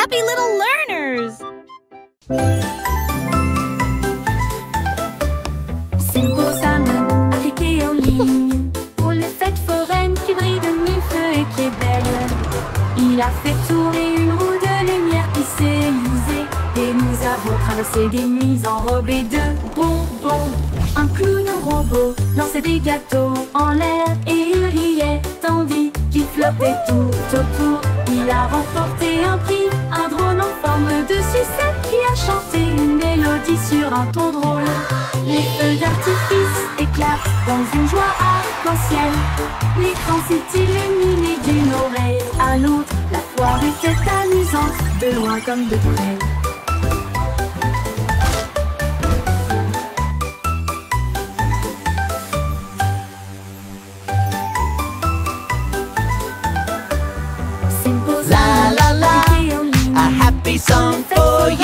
happy little learners! C'est beau salmon appliqué en ligne pour les fêtes foraines qui brille de mille feux et qui est belle. Il a fait tourner une roue de lumière qui s'est usée et nous avons traversé des nuits enrobées de bonbons. Un clown robot lançait des gâteaux en l'air et il riait tandis qu'il flottait tout autour. Il a remporté un prix, un drone en forme de sucette qui a chanté une mélodie sur un ton drôle. Les feux d'artifice éclatent dans une joie arc-en-ciel. L'écran s'est illuminé d'une oreille à l'autre. La foire était amusante, de loin comme de près. La la la, a happy song for you.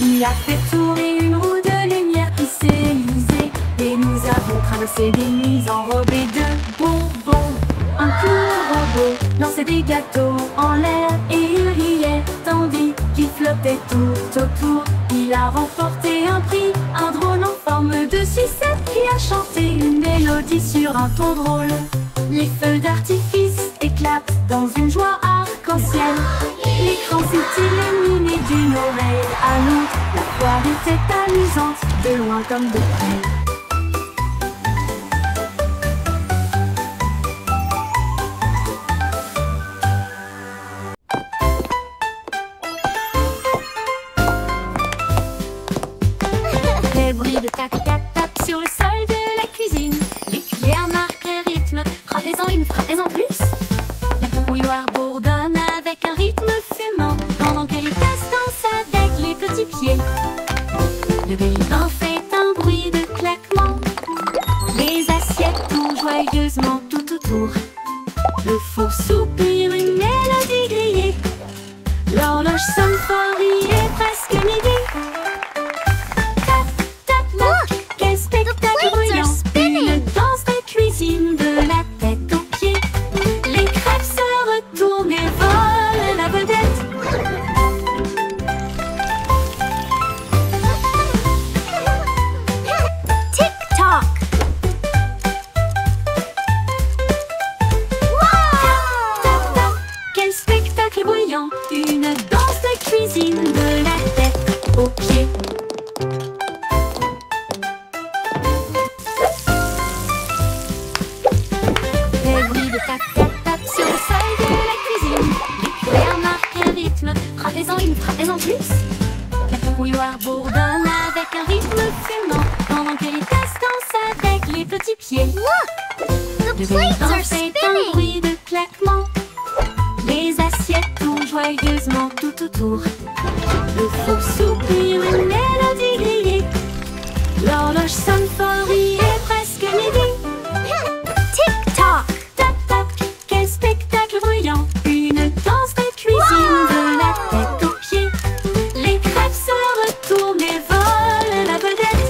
Il a fait tourner une roue de lumière qui s'est usée et nous avons traversé des nuits enrobées de bonbons. Un clown robot lançait des gâteaux en l'air et il riait tandis qu'il flottait tout autour. Il a remporté un prix, un drone en forme de sucette qui a chanté une mélodie sur un ton drôle. Les feux d'artifice éclatent dans une joie arc-en-ciel. L'écran s'est illuminé d'une oreille à l'autre. La foire était amusante, de loin comme de près. Les bruits de tac-tac-tac sur le sol de la cuisine. Les cuillères marquent le rythme. Frappez-en une, frappez-en plus. La bouilloire bourdonne avec un rythme fumant pendant que les tasses dansent avec les petits pieds. Le bélican fait un bruit de claquement. Les assiettes tournent joyeusement tout autour. Le four soupire une mélodie grillée. L'horloge sonne fort, il est presque midi. Quel spectacle bruyant! Une danse de cuisine de la tête aux pieds. Les crêpes se retournent et volent la vedette. Tick-tock! Tac-tac, quel spectacle bruyant! Une danse de cuisine de la tête aux pieds. Les bruits de tac-tac-tac sur le sol de la cuisine. Les cuillères marquent le rythme. Frappez-en une, frappez-en plus. La bouilloire bourdonne avec un rythme fumant pendant que les tasses dansent avec les petits pieds. Look! The Le plates bélican are fait un spinning! bruit de claquement. Les assiettes tournent joyeusement tout autour. Le four soupire une mélodie grillée. L'horloge sonne fort, il est presque midi. Tick-tock! Tac-tac, quel spectacle bruyant! Une danse de cuisine de la tête aux pieds. Les crêpes se retournent et volent la vedette.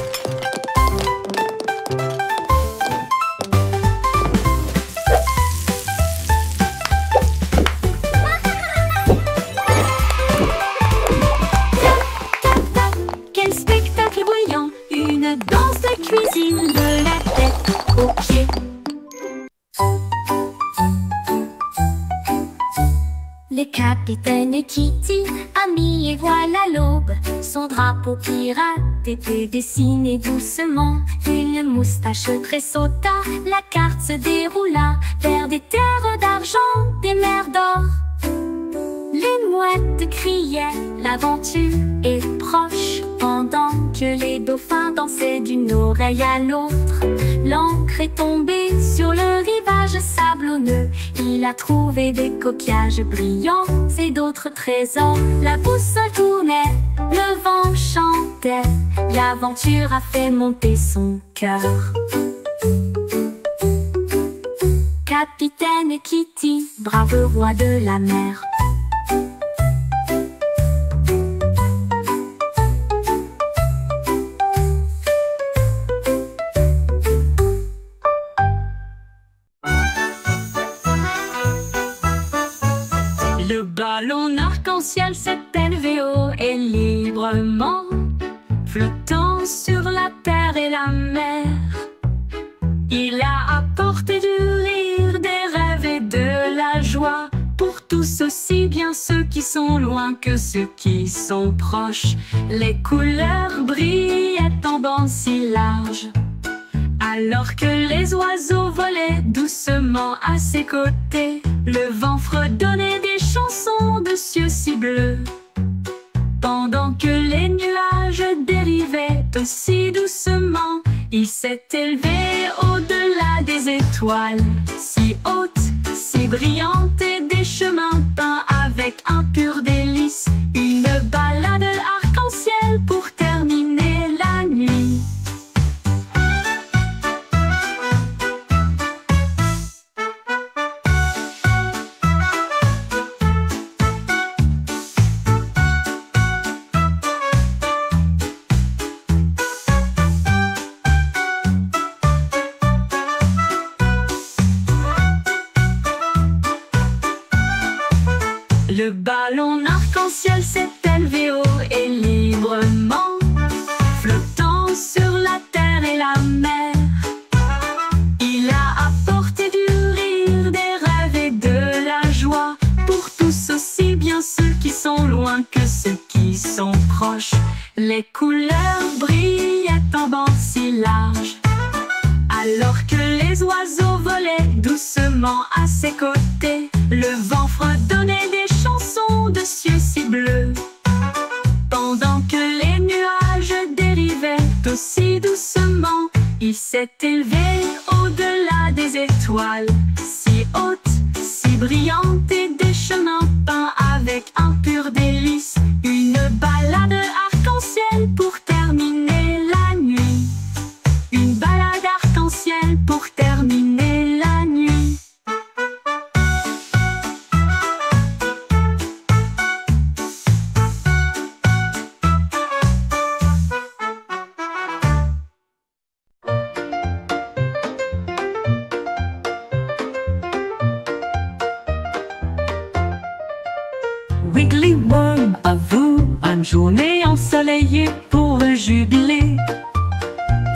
Tac-tac, quel spectacle bruyant! Une danse de cuisine de la tête aux pieds. Les capitaines et Kitty, amis et voilà l'aube. Son drapeau pirate était dessiné doucement. Une moustache tressauta, la carte se déroula vers des terres d'argent, des mers d'or. Les mouettes criaient, l'aventure est proche, pendant que les dauphins dansaient d'une oreille à l'autre. L'ancre est tombée sur le rivage sablonneux. Il a trouvé des coquillages brillants et d'autres trésors. La boussole tournait, le vent chantait. L'aventure a fait monter son cœur. Capitaine Kitty, brave roi de la mer. ballon arc-en-ciel s'est élevé haut et librement, flottant sur la terre et la mer. Il a apporté du rire, des rêves et de la joie pour tous, aussi bien ceux qui sont loin que ceux qui sont proches. Les couleurs brillaient en bandes si larges, alors que les oiseaux volaient doucement à ses côtés. Le vent fredonnait des chansons de cieux si bleus, pendant que les nuages dérivaient aussi doucement. Il s'est élevé au-delà des étoiles, si hautes, si brillantes, et des chemins peints avec un pur délice. Une balade arc-en-ciel pour terminer la nuit. Le ballon arc-en-ciel s'est élevé haut et librement, flottant sur la terre et la mer. Il a apporté du rire, des rêves et de la joie pour tous, aussi bien ceux qui sont loin que ceux qui sont proches. Les couleurs brillaient en bandes si larges, alors que les oiseaux volaient doucement à ses côtés. Le vent fredonnait des chansons de cieux si bleus, pendant que les nuages dérivaient aussi doucement. Il s'est élevé au-delà des étoiles, si hautes, si brillantes, et des chemins peints avec un pur délice. Une balade arc-en-ciel pour terminer la nuit. Une balade arc-en-ciel pour terminer la nuit. Wiggly Worm avoue une journée ensoleillée pour le jubilé.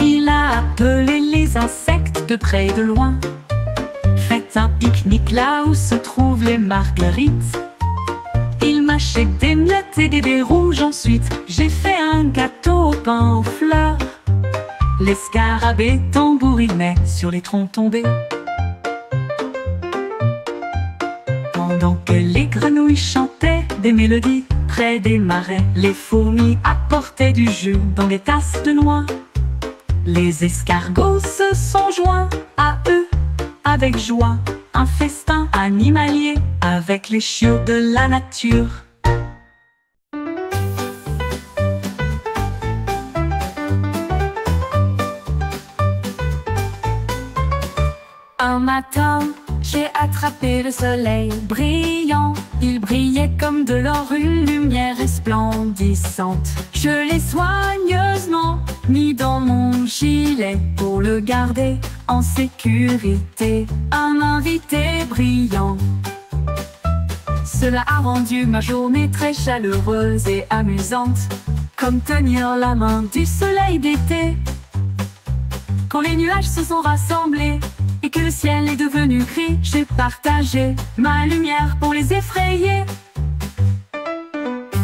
Il a appelé les insectes de près et de loin. Faites un pique-nique là où se trouvent les marguerites. Il mâchait des miettes et des baies rouges. Ensuite, j'ai fait un gâteau au pain aux fleurs. Les scarabées tambourinaient sur les troncs tombés, pendant que les grenouilles chantaient des mélodies près des marais. Les fourmis apportaient du jus dans des tasses de noix. Les escargots se sont joints à eux avec joie. Un festin animalier avec les chiots de la nature. Un matin, j'ai attrapé le soleil brillant. Il brillait comme de l'or, une lumière resplendissante. Je l'ai soigneusement mis dans mon gilet pour le garder en sécurité. Un invité brillant. Cela a rendu ma journée très chaleureuse et amusante, comme tenir la main du soleil d'été. Quand les nuages se sont rassemblés et que le ciel est devenu gris, j'ai partagé ma lumière pour les effrayer.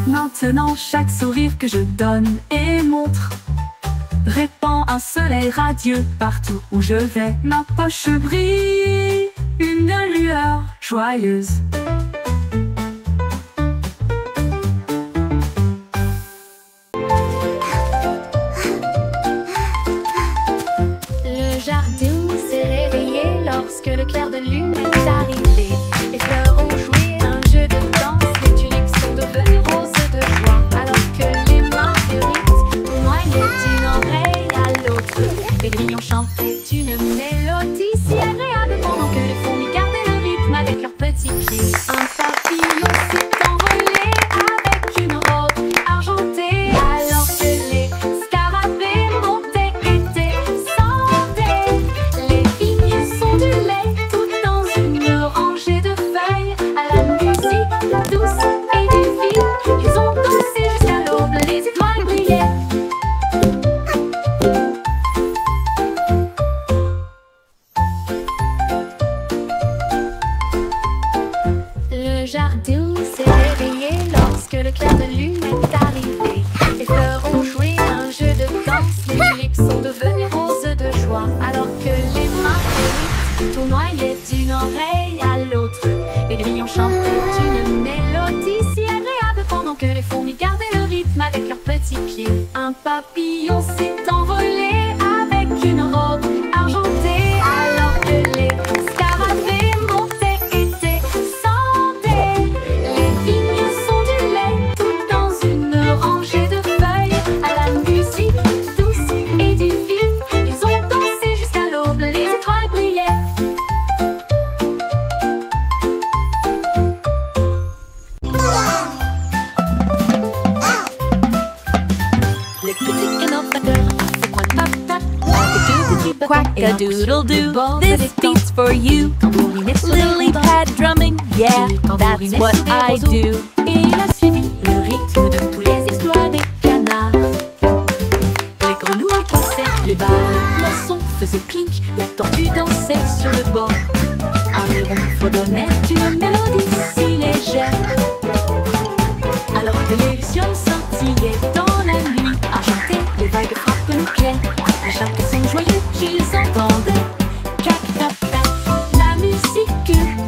Maintenant, chaque sourire que je donne et montre répand un soleil radieux partout où je vais. Ma poche brille, une lueur joyeuse. Le jardin s'est réveillé lorsque le clair de lune est arrivé. Les fleurs ont joué un jeu de danse, les tulipes sont devenues roses de joie, alors que les marguerites noyaient d'une oreille à l'autre. Les grillons chantaient une mélodie si agréable pendant que les fourmis gardaient le rythme avec leurs petits pieds. Un papillon s'est envolé avec une robe argentée, alors que les scarabées montaient et descendaient. Les vignes sont du lait tout dans une rangée lorsque le clair de lune est arrivé. Les fleurs ont joué un jeu de danse, les tulipes sont devenues roses de joie. Alors que les marguerites tournoyaient d'une oreille à l'autre, les grillons chantaient une mélodie si agréable pendant que les fourmis gardaient le rythme avec leurs petits pieds. Un papillon s'est envolé avec une robe argentée, alors que les scarabées montaient et descendaient. Les vignes s'ondulaient tout dans une rangée de feuilles à la musique douce et divine. Ils ont dansé jusqu'à l'aube, les étoiles brillaient. Les petits innovateurs se pointent tap-tap avec deux petits bâtons et un coup sur le bord de Quack-a-doodle-doo, this l'étang. beat's for you. Tambouriner sur les Lily rondins. pad drumming, yeah, that's what I do. Et il a suivi le rythme de tous les exploits des canards. Les grenouilles passaient, les ballons faisaient clink, la tortue dansait sur le bord. Un héron fredonnait une mélodie si légère. Alors que les lucioles scintillaient dans la nuit argentée, les vagues frappent le clair. À chaque son joyeux qu'ils entendent, cac tap tap, la musique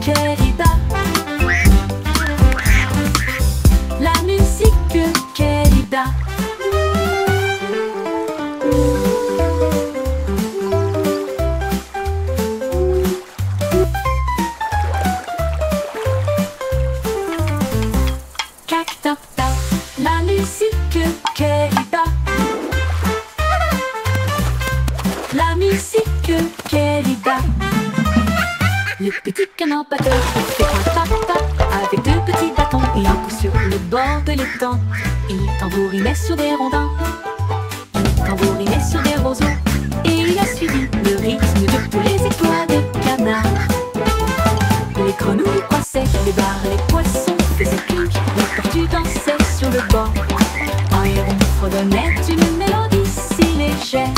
querida. La musique querida. Cac tap tap, la musique querida. La musique querida. Le petit canard batteur fait un tap-tap avec deux petits bâtons et un coup sur le bord de l'étang. Il tambourinait sur des rondins, il tambourinait sur des roseaux, et il a suivi le rythme de tous les étoiles de canard. Les grenouilles passaient, les bars, les poissons faisaient clink, les tortues dansaient sur le bord. Un héron fredonnait une mélodie si légère.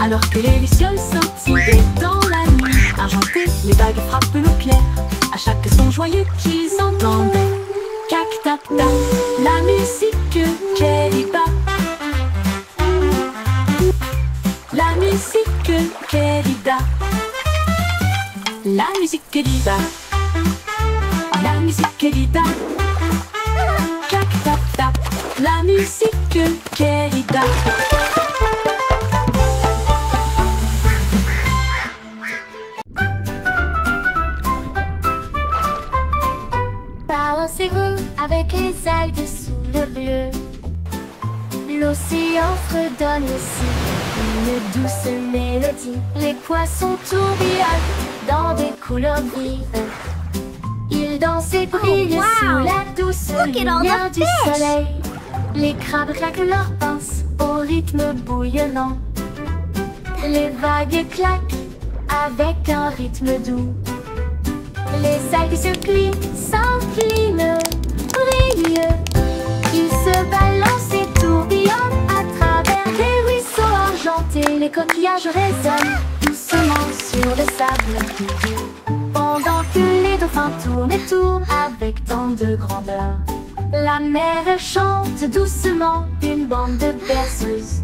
Alors que les lucioles scintillaient dans la nuit argentée, les vagues frappent le clair. À chaque son joyeux qu'ils entendent, cac tap tap, la musique querida. La musique querida. La musique querida. La musique querida. Cac tap tap, la musique querida. Balancez-vous avec les algues sous le bleu. L'océan fredonne aussi une douce mélodie. Les poissons tourbillonnent dans des couleurs vives. Ils dansent et brillent wow. sous la douce Look at all the lumière du fish. soleil. Les crabes claquent leurs pinces au rythme bouillonnant. Les vagues claquent avec un rythme doux. Les algues se plient, s'inclinent, brillent. Ils se balancent et tourbillonnent à travers les ruisseaux argentés. Les coquillages résonnent doucement sur le sable. Pendant que les dauphins tournent et tournent avec tant de grandeur. La mer chante doucement une bande de berceuses.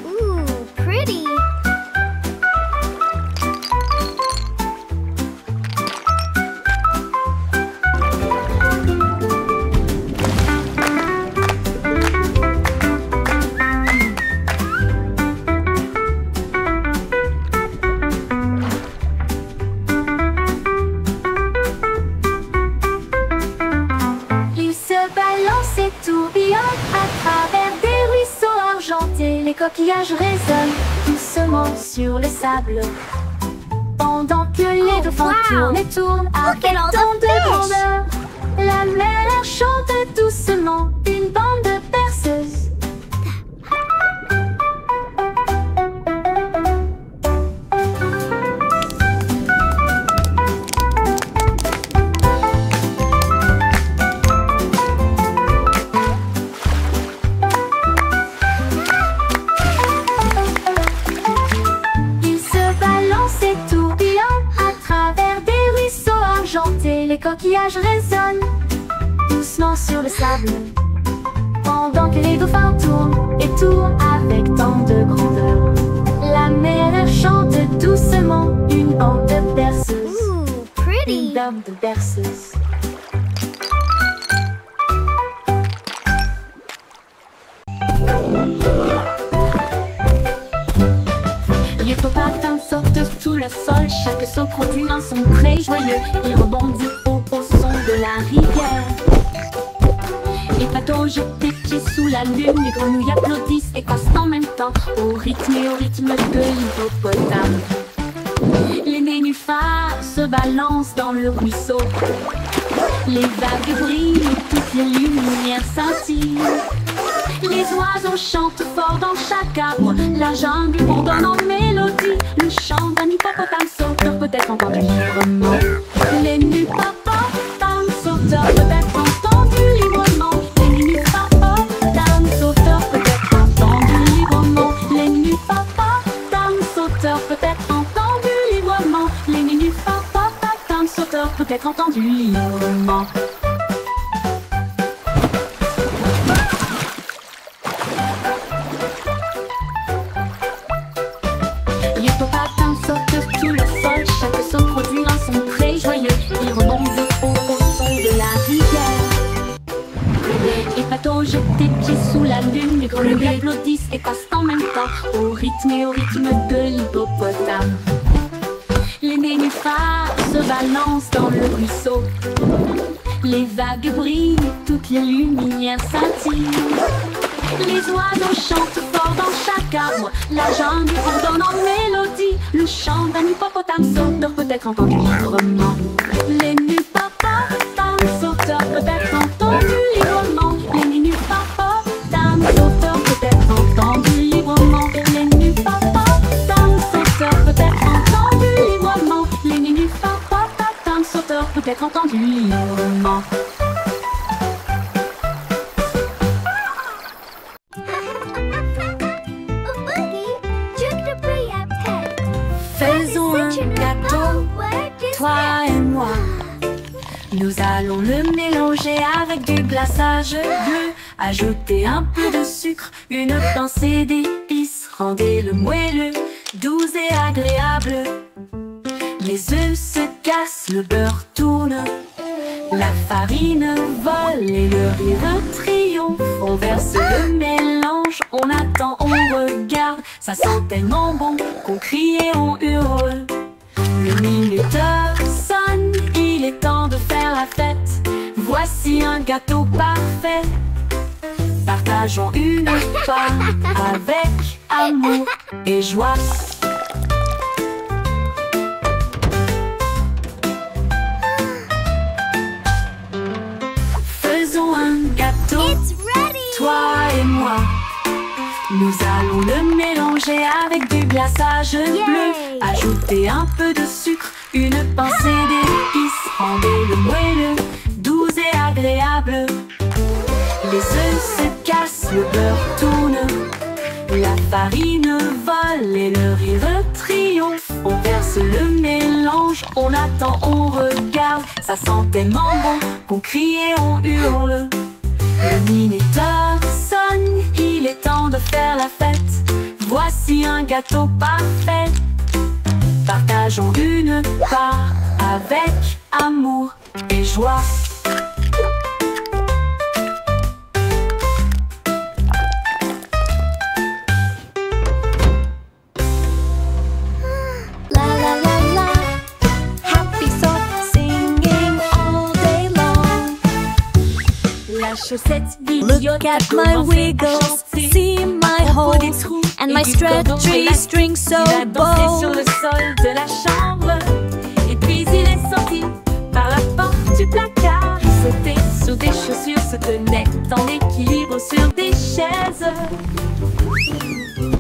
Ooh, pretty. Ils se balancent et tourbillonnent à travers des ruisseaux argentés. Les coquillages résonnent doucement sur le sable. Pendant que les dauphins wow. tournent et tournent avec at all the tant de fish. grandeur. La mer chante doucement une bande de berceuses. sable. Pendant que les dauphins tournent et tournent avec tant de grandeur, la mer chante doucement une bande de berceuses. Ooh, pretty. Une bande de berceuses. L'hippopotame saute sous le sol, chaque saut produit un son très joyeux. Il rebondit au son de la rivière. Les bateaux jettent des pieds sous la lune, les grenouilles applaudissent et passent en même temps au rythme de l'hippopotame. Les nénuphars se balancent dans le ruisseau. Les vagues brillent et toutes les lumières scintillent. Les oiseaux chantent fort dans chaque arbre, la jungle bourdonne en mélodie. Le chant d'un hippopotame sauteur peut être entendu librement. Les hippopotames sauteurs peut être entendu librement. Les hippopotames sauteurs peut être entendu librement. Les hippopotames sauteurs peut être entendu librement. Les hippopotames sauteurs peut être entendu librement. L'hippopotame saute sous le sol, chaque saut produit un son très joyeux. Il rebondit au son de la rivière. Les bateaux jettent des pieds sous la lune, les grenouilles applaudissent et passent en même temps au rythme de l'hippopotame. Les nénuphars se balancent dans le ruisseau. Les vagues brillent, toutes les lumières scintillent. Les oiseaux chantent fort dans chaque arbre, la jungle bourdonne en mélodie. Le chant d'un hippopotame sauteur peut être entendu librement. Les hippopotames sauteurs peut être entendu librement. Les hippopotames sauteurs peut être entendu librement. Les hippopotames sauteurs peut être entendu librement. Les hippopotames sauteurs peut être entendu librement. Faisons un gâteau, toi et moi. Nous allons le mélanger avec du glaçage bleu. Ajouter un peu de sucre, une pincée d'épices. Rendez-le moelleux, doux et agréable. Les œufs se cassent, le beurre tourne. La farine vole et le rire triomphe. On verse le mélange, on attend, on regarde. Ça sent tellement bon qu'on crie et on hurle. Le minuteur sonne, il est temps de faire la fête. Voici un gâteau parfait. Partageons une part avec amour et joie. Faisons un gâteau, toi et moi. Nous allons le mélanger avec du glaçage bleu. Ajouter un peu de sucre, une pincée d'épices. Rendez-le moelleux, doux et agréable. Les œufs se cassent, le beurre tourne. La farine vole et le rire triomphe. On verse le mélange, on attend, on regarde. Ça sent tellement bon qu'on crie et on hurle. Le minuteur sonne, il est temps de faire la fête. Voici un gâteau parfait. Partageons une part avec amour et joie. La la la la, happy song singing all day long. La chaussette Look at my wiggles, see my holes, and my stretchy string so Il a dansé sur bold. le sol de la chambre, et puis il est sorti par la porte du placard. Il sautait sur des chaussures, se tenait en équilibre sur des chaises.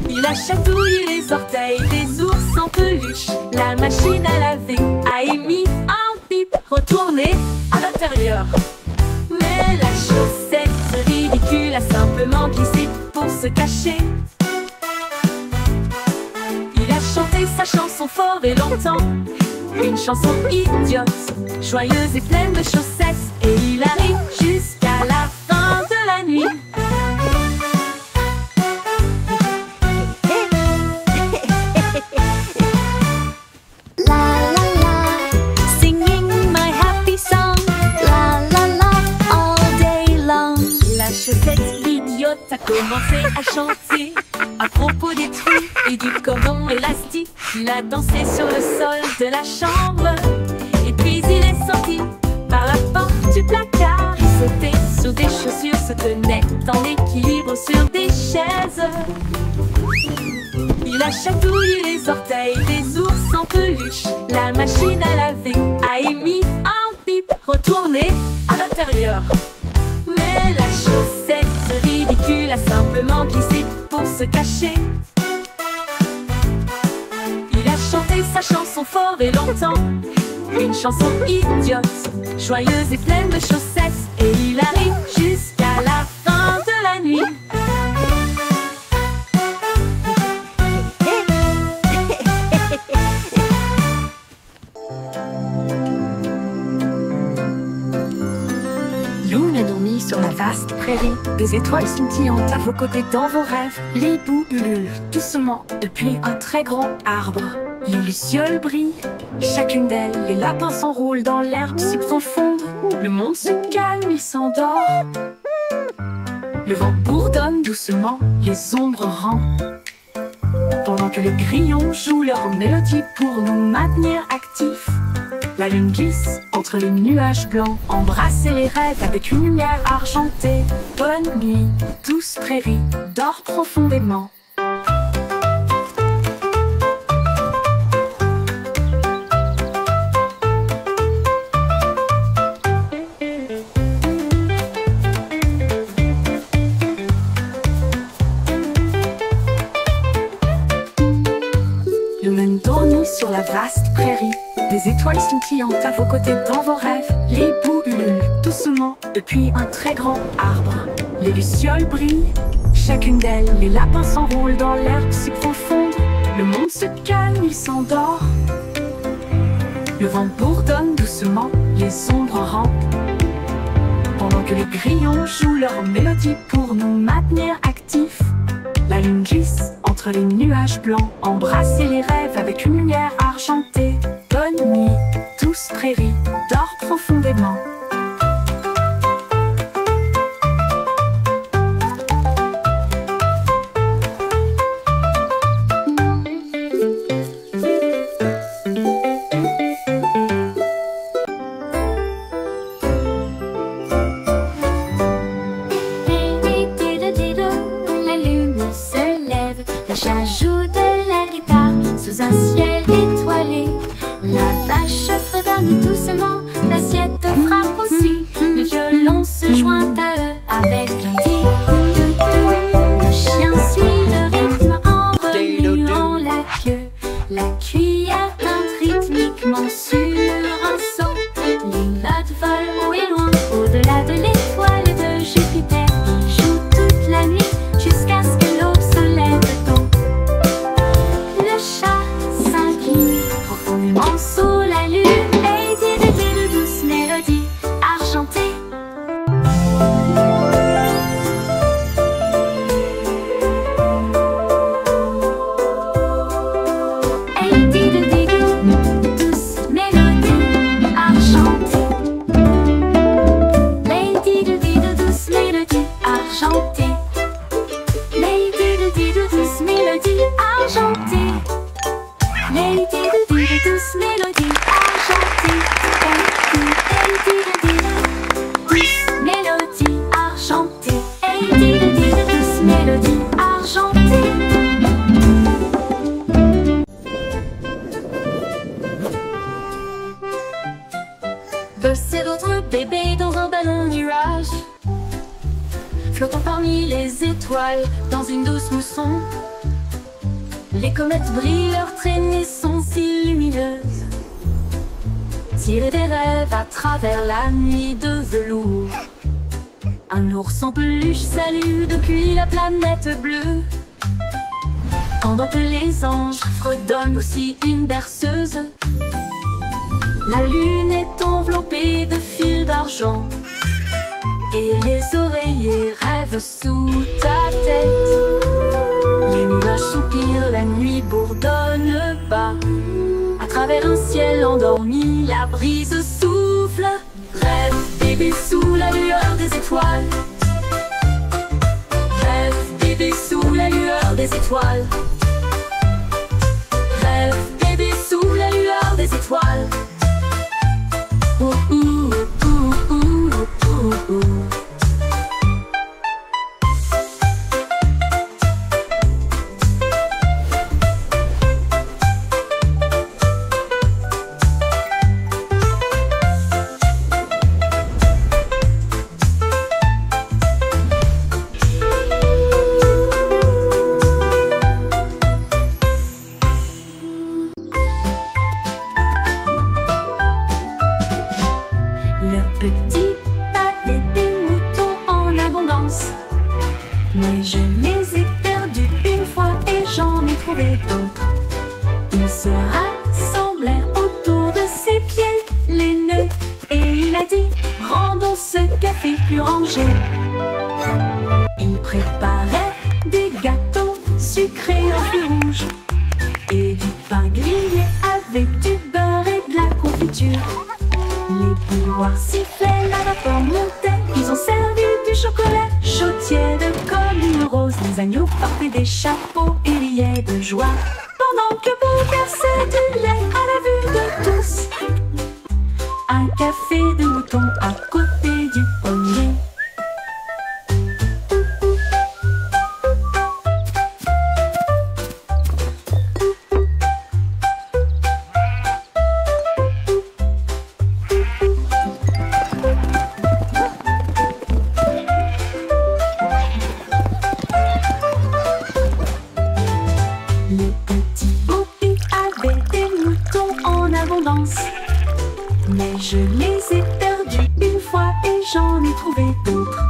Il a chatouillé les orteils des ours en peluche. La machine à laver a émis un bip, retourné à l'intérieur. Mais la chaussette ridicule a simplement glissé pour se cacher. Il a chanté sa chanson fort et longtemps, une chanson idiote, joyeuse et pleine de chaussettes. Et il arrive jusqu'à la fin nuit. La la la, singing my happy song. La la la, all day long. La chaussette idiote a commencé à chanter à propos des trous et du cordon élastique. Il a dansé sur le sol de la chambre et puis il est sorti par la porte du placard. Il sautait sur des chaussures, se tenait en équilibre sur des chaises. Il a chatouillé les orteils des ours en peluche. La machine à laver a émis un bip. Retourné à l'intérieur. Mais la chaussette ridicule a simplement glissé pour se cacher. Il a chanté sa chanson fort et longtemps. Une chanson idiote, joyeuse et pleine de chaussettes. Et il arrive jusqu'à la fin de la nuit. Loon a dormi sur la vaste prairie. Des étoiles scintillantes à vos côtés dans vos rêves. Les bouts ululent doucement depuis un très grand arbre. Les lucioles brillent, chacune d'elles. Les lapins s'enroulent dans l'herbe si profonde. Le monde se calme, il s'endort. Le vent bourdonne doucement, les ombres rampent. Pendant que les grillons jouent leur mélodie pour nous maintenir actifs. La lune glisse entre les nuages blancs. Embrassez les rêves avec une lumière argentée. Bonne nuit, douce prairie, dors profondément. Lumen dormi sur la vaste prairie. Des étoiles scintillantes à vos côtés dans vos rêves. Les bouts ululent doucement depuis un très grand arbre. Les lucioles brillent, chacune d'elles. Les lapins s'enroulent dans l'herbe si profonde. Le monde se calme, il s'endort. Le vent bourdonne doucement, les ombres rampent. Pendant que les grillons jouent leur mélodie pour nous maintenir actifs. La lune glisse entre les nuages blancs. Embrassez les rêves avec une lumière argentée. Bonne nuit, douce prairie, dors profondément. La lune se lève, le chat joue de la guitare sous un ciel étoilé. La vache fredonne doucement, l'assiette frappe aussi. Le violon se joint à eux avec un ti-do-do. Le chien suit le rythme en remuant la queue. La cuillère teinte rythmiquement sur un seau. Les notes volent haut et loin, au-delà de l'étoile de Jupiter. Ils jouent toute la nuit jusqu'à ce que l'aube se lève tôt. Le chat s'incline profondément sous la lune et dit de douces mélodies argentées. Et dit de douces mélodies argentées. Lady de douces mélodies argentées. Lady de douces mélodies argentées. Lady de douces mélodies argentées. Lady de douces mélodies argentées. Lady de douces mélodies argentées. Buzz et d'autres bébés dans un ballon nuage, flottant parmi les étoiles dans une douce mousson. Les comètes brillent, leurs traînées sont si lumineuses. Tirer des rêves à travers la nuit de velours. Un ours en peluche salue depuis la planète bleue. Pendant que les anges fredonnent aussi une berceuse. La lune est enveloppée de fils d'argent. et les oreillers rêvent sous ta tête. Les nuages soupirent, la nuit bourdonne bas. À travers un ciel endormi, la brise souffle. Rêve bébé sous la lueur des étoiles. Rêve bébé sous la lueur des étoiles. Rêve bébé sous la lueur des étoiles. Ouh, ouh, ouh, ouh, ouh, ouh. Le petit avait des moutons en abondance, mais je les ai perdus une fois et j'en ai trouvé d'autres. Ils se rassemblèrent autour de ses pieds, les nœuds, et il a dit: rendons ce café plus rangé. Il préparait des gâteaux sucrés en fruits rouges et du pain grillé avec du beurre et de la confiture. Les bouilloires sifflaient, la vapeur montait. Ils ont servi du chocolat chaud tiède comme une rose. Les agneaux portaient des chapeaux et riaient de joie, pendant que Bo versait du lait à la vue de tous. Un café de mouton à côté du pommier. Le petit Bobby avait des moutons en abondance, mais je les ai perdus une fois et j'en ai trouvé d'autres.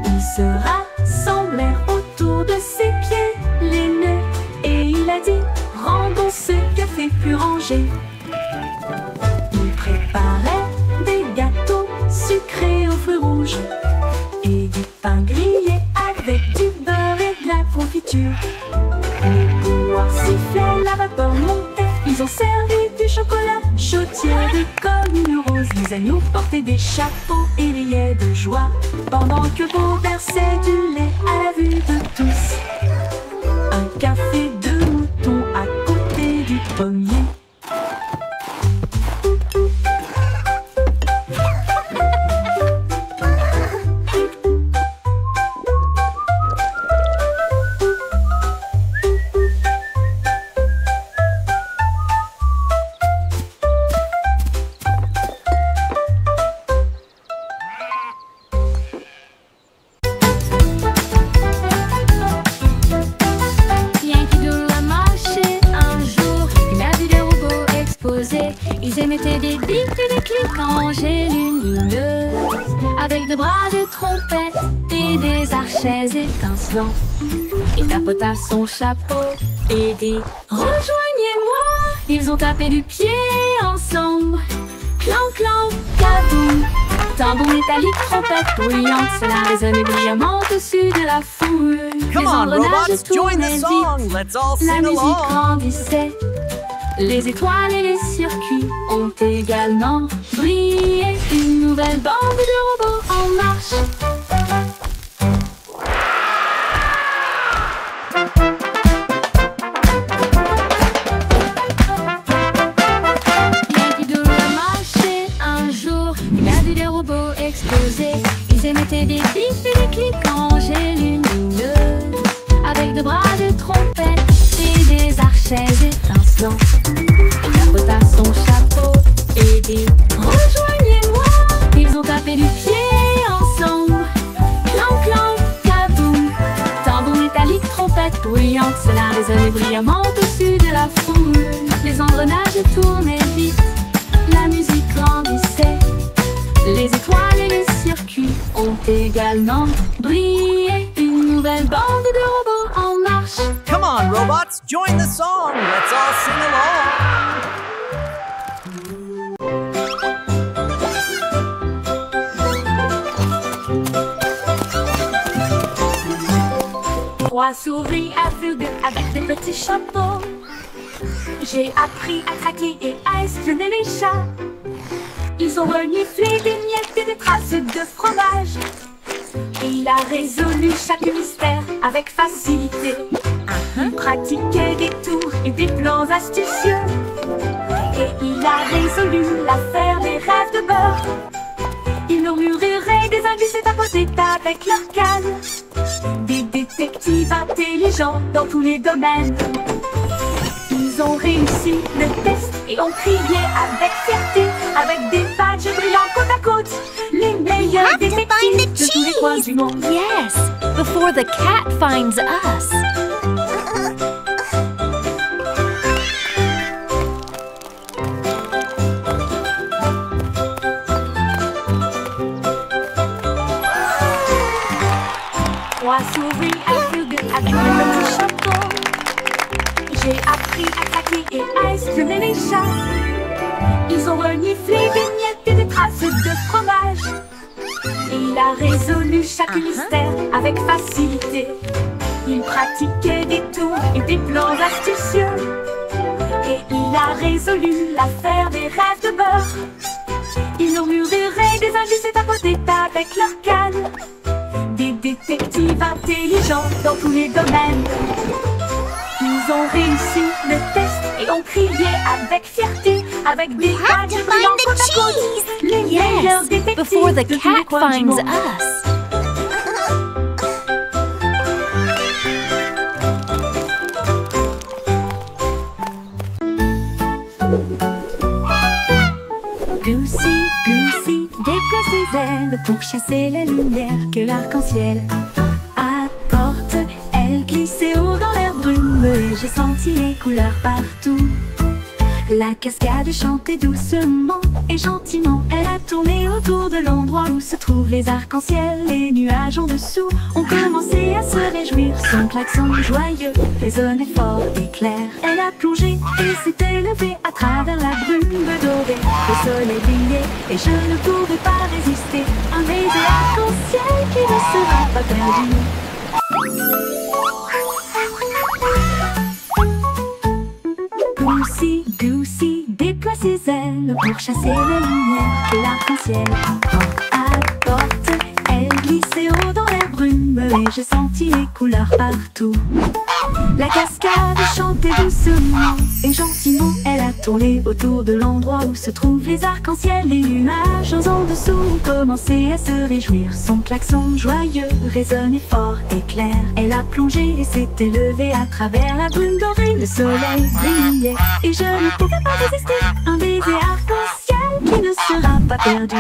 Ils se rassemblèrent autour de ses pieds, les nœuds, et il a dit: rendons ce café plus rangé. Il préparait des gâteaux sucrés aux fruits rouges et du pain grillé avec du beurre et de la confiture. Les bouilloires sifflaient, la vapeur montait. Ils ont servi du chocolat chaud tiède comme une rose. Les agneaux portaient des chapeaux et riaient de joie, pendant que Bo versait du lait à la vue de tous. Un café de mouton à côté du pommier. Ils émettaient des bips et des clics en lumineuses, avec des bras de trompette et des archets étincelants. Il tapota son chapeau et dit: rejoignez-moi. Ils ont tapé du pied ensemble. Clan, clan, kaboum. Tambour métallique, trompette bruyante, cela résonnait brillamment au-dessus de la foule. Come on, robots, join the song. Let's all La sing musique along. grandissait. Les étoiles et les circuits ont également brillé. Une nouvelle bande de robots en marche. Bien qu'il doit marcher un jour, il a vu des robots exploser. Ils émettaient des bips et des clics en lumineuses, avec des bras de trompette et des archets étincelants. Il tapota son chapeau et dit: rejoignez-moi. Ils ont tapé du pied ensemble. Clan, clan, kaboum. Tambour métallique, trompette bruyante, cela résonnait brillamment au-dessus de la foule. Les engrenages tournaient vite, la musique grandissait. Les étoiles et les circuits ont également brillé. Une nouvelle bande de robots en marche. Come on, robots, join the song. Let's all sing along. 3 souris aveugles avec des petits chapeaux. J'ai appris à traquer et à espionner les chats. Ils ont reniflé des miettes et des traces de fromage. Il a résolu chaque mystère avec facilité. Il pratiquait des tours et des plans astucieux. Et il a résolu l'affaire des rêves de beurre. Il murmurait des indices et tapotait avec leur canne. Des détectives intelligents dans tous les domaines. Ils ont réussi le test et ont crié avec fierté, avec des badges brillants côte à côte. Les meilleurs détectives de tous les coins du monde. Yes, before the cat finds us. 3 souris aveugles avec des petits chapeaux. J'ai appris à traquer et à espionner les chats. Ils ont reniflé des miettes et des traces de fromage. Il a résolu chaque mystère avec facilité. Il pratiquait des tours et des plans astucieux. Et il a résolu l'affaire des rêves de beurre. Il murmurait des indices et tapotait avec leur canne. Des détectives intelligents dans tous les domaines. Ils ont réussi le test et ont crié avec fierté, avec des badges brillants côte à côte. Les meilleurs détectives Before the de tous les cat coins du finds monde. us. Goosey, Goosey, déploie ses ailes pour chasser la lumière que l'arc-en-ciel apporte. Elle glissait haut dans l'air brume et j'ai senti les couleurs partout. La cascade chantait doucement et gentiment. Elle a tourné autour de l'endroit où se trouvent les arcs-en-ciel. Les nuages en dessous ont commencé à se réjouir. Son klaxon joyeux résonnait fort et clair. Elle a plongé et s'est élevée à travers la brume dorée. Le soleil brillait et je ne pouvais pas résister. Un baiser arc-en-ciel qui ne sera pas perdu. Goosey, Goosey, déploie ses ailes pour chasser la lumière que l'arc-en-ciel apporte. Elle glissait haut dans l'air brume et j'ai senti les couleurs partout. La cascade chantait doucement et gentiment. Elle a tourné autour de l'endroit où se trouvent les arcs-en-ciel. Les nuages en dessous ont commencé à se réjouir. Son klaxon joyeux résonnait fort et clair. Elle a plongé et s'est élevée à travers la brume dorée. Le soleil brillait et je ne pouvais pas résister. Un baiser arc-en-ciel qui ne sera pas perdu.